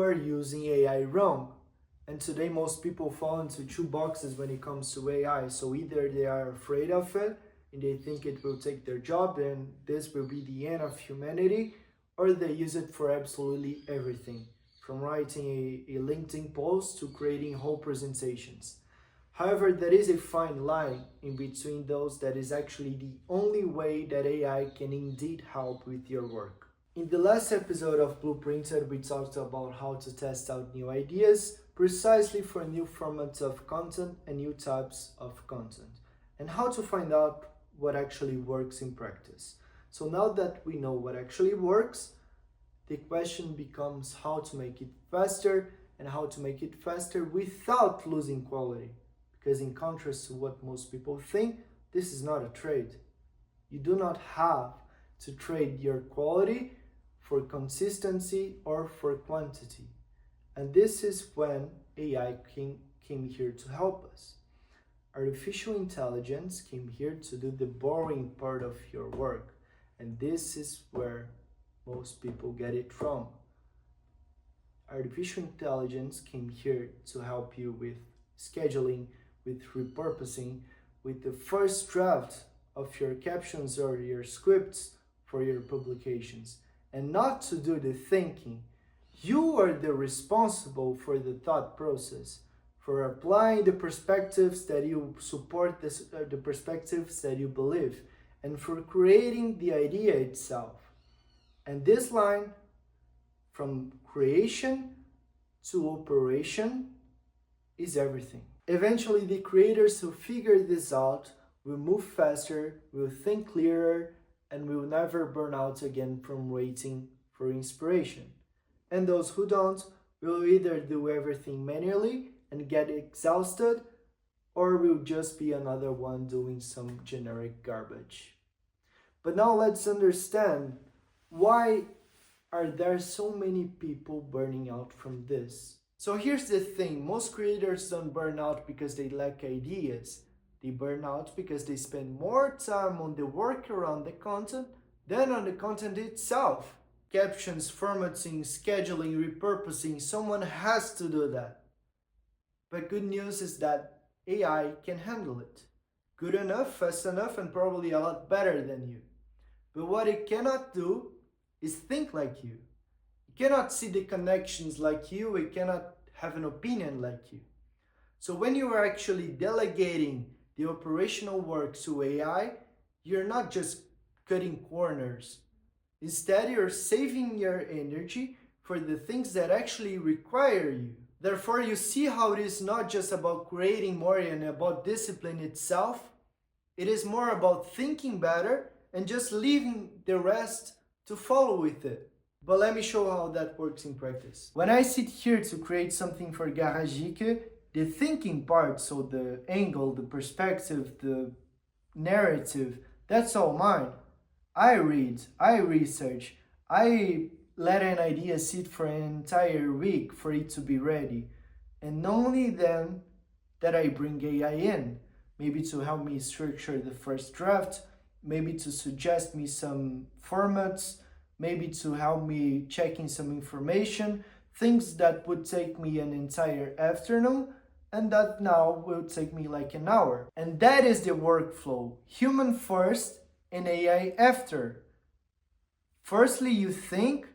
are using AI wrong. And today most people fall into two boxes when it comes to AI. So either they are afraid of it and they think it will take their job and this will be the end of humanity, or they use it for absolutely everything, from writing a LinkedIn post to creating whole presentations. However, there is a fine line in between those that is actually the only way that AI can indeed help with your work. In the last episode of Blueprinted, we talked about how to test out new ideas precisely for new formats of content and new types of content, and how to find out what actually works in practice. So now that we know what actually works, the question becomes how to make it faster and how to make it faster without losing quality. Because in contrast to what most people think, this is not a trade. You do not have to trade your quality for consistency or for quantity. And this is when AI came here to help us. Artificial intelligence came here to do the boring part of your work. And this is where most people get it wrong. Artificial intelligence came here to help you with scheduling, with repurposing, with the first draft of your captions or your scripts for your publications, and not to do the thinking. You are the responsible for the thought process, for applying the perspectives that you support, the perspectives that you believe, and for creating the idea itself. And this line, from creation to operation, is everything. Eventually, the creators who figure this out will move faster, will think clearer, and will never burn out again from waiting for inspiration. And those who don't will either do everything manually and get exhausted, or will just be another one doing some generic garbage. But now let's understand, why are there so many people burning out from this? So here's the thing, most creators don't burn out because they lack ideas. They burn out because they spend more time on the work around the content than on the content itself. Captions, formatting, scheduling, repurposing, someone has to do that. But good news is that AI can handle it. Good enough, fast enough, and probably a lot better than you. But what it cannot do is think like you. It cannot see the connections like you, it cannot have an opinion like you. So when you are actually delegating the operational work to AI, you're not just cutting corners. Instead, you're saving your energy for the things that actually require you. Therefore, you see how it is not just about creating more and about discipline itself. It is more about thinking better and just leaving the rest to follow with it. But let me show how that works in practice. When I sit here to create something for GARAGIQUE, the thinking part, so the angle, the perspective, the narrative, that's all mine. I read, I research, I let an idea sit for an entire week for it to be ready. And only then that I bring AI in, maybe to help me structure the first draft, maybe to suggest me some formats, maybe to help me checking some information, things that would take me an entire afternoon, and that now will take me like an hour. And that is the workflow. Human first and AI after. Firstly, you think,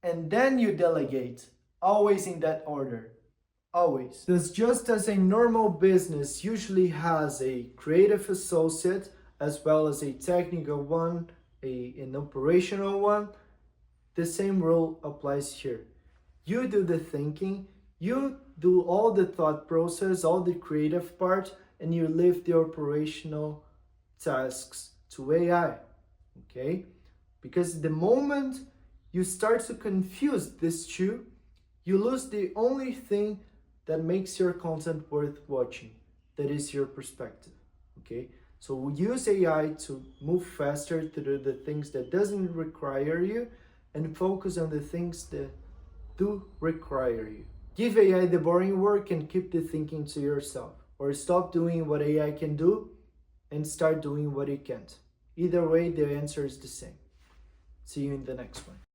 and then you delegate. Always in that order. Always. Thus, just as a normal business usually has a creative associate, as well as a technical one, an operational one, the same rule applies here. You do the thinking, you do all the thought process, all the creative part, and you leave the operational tasks to AI, okay? Because the moment you start to confuse these two, you lose the only thing that makes your content worth watching, that is your perspective, okay? So we use AI to move faster to do the things that doesn't require you and focus on the things that do require you. Give AI the boring work and keep the thinking to yourself. Or stop doing what AI can do and start doing what it can't. Either way, the answer is the same. See you in the next one.